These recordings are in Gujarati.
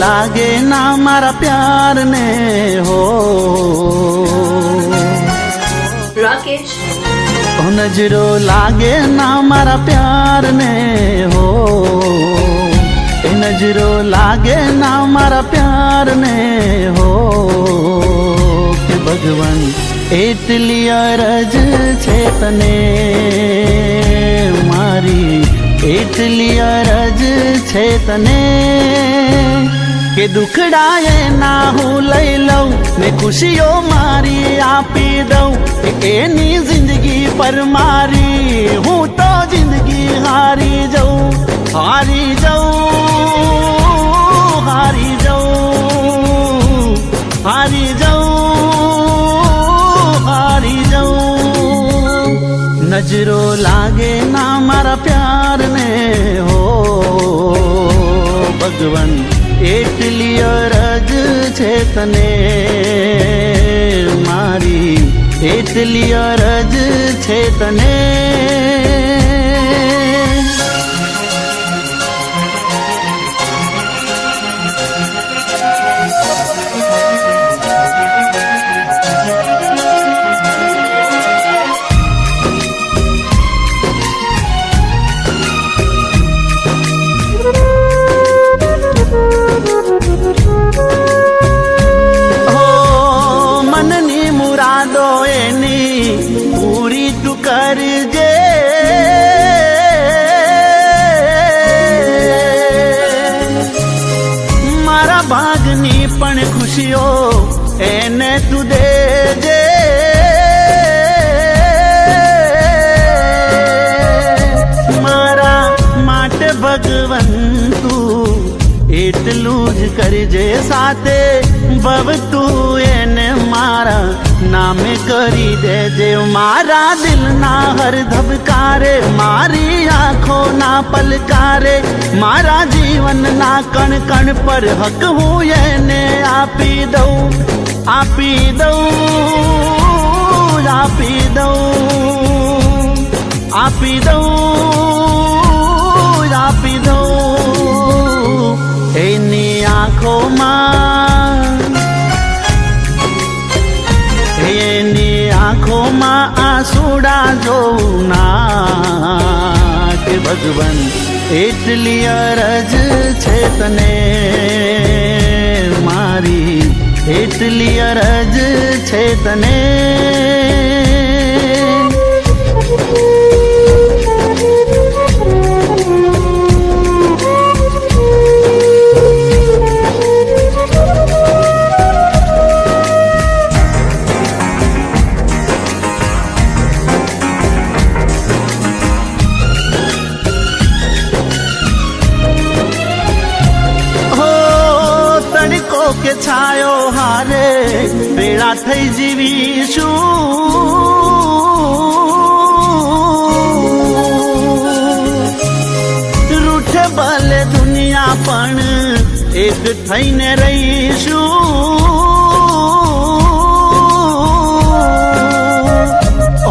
લાગે ના મારા પ્યાર ને હો રાકેશ નજરો લાગે ના મારા પ્યાર ને હો એ નજરો લાગે ના મારા પ્યાર ને હો કે ભગવાન એટલી અરજ છે તને મારી એટલી અરજ છે તને કે દુખડાએ ના હું લઈ લઉં ને ખુશીઓ મારી આપી દઉં એની જિંદગી પર મારી હું તો જિંદગી હારી જાઉં હારી જાઉં હારી જાઉં હારી જાઉં હારી જાઉં નજરો લાગે ના મારા પ્યાર ને હો ભગવાન એટલી અરજ છે તને મારી એટલી અરજ છે તને પૂરી તું કરજે મારા ભાગની પણ ખુશીઓ એને તું દેજે મારા માટે ભગવાન તું એટલું જ કરજે સાથે ભવ તું એને મારા નામે કરી દેજે મારા દિલના હર ધબકારે મારી આંખોના પલકારે મારા જીવનના કણ કણ પર હક હું એને આપી દઉં આપી દઉં આપી દઉં આપી દઉં આપી દઉં એની આંખોમાં એની આંખોમાં આંસુડા જોઉં ના કે ભગવાન એટલી અરજ છે તને મારી એટલી અરજ છે તને કે છાયો હારે ભેળા થઈ જીવીશું રૂઠે ભલે દુનિયા પણ એક થઈને રહીશું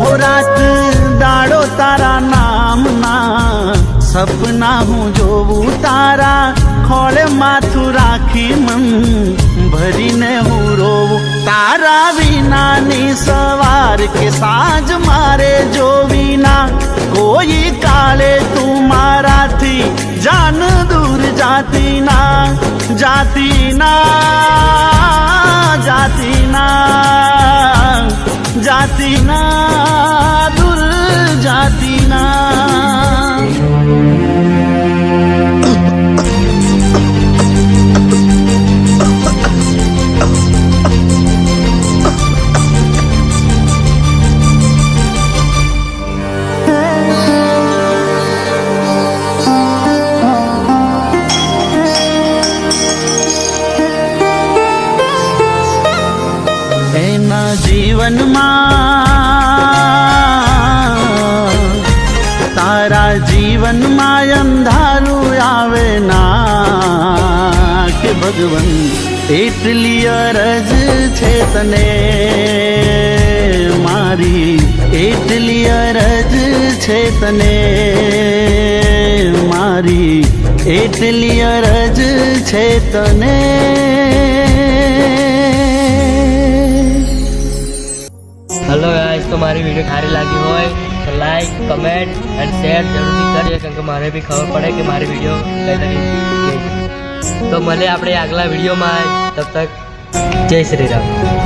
ઓ રાત દાડો તારા નામના સપના હું જોવું તારા ખોળે માથું રાખી મન ભરીને હું રોવું તારા વિનાની સવાર કે સાંજ મારે જોવી ના કોઈ કાળે તું મારાથી જાન દૂર જાતી ના જાતી ના જાતી ના જાતી ના દૂર જાતી ના જીવનમાં તારા જીવનમાં અંધારું આવે ના કે ભગવાન એટલી અરજ છે તને મારી એટલી અરજ છે તને મારી એટલી અરજ છે તને. હેલો ગાઈસ, તો મારી વિડીયો સારી લાગી હોય તો લાઈક, કમેન્ટ એન્ડ શેર જરૂરથી કરીએ, કારણ કે મારે બી ખબર પડે કે મારી વિડીયો કઈ તરીકે. તો મળે આપણે આગલા વિડીયોમાં. તબ તક જય શ્રી રામ.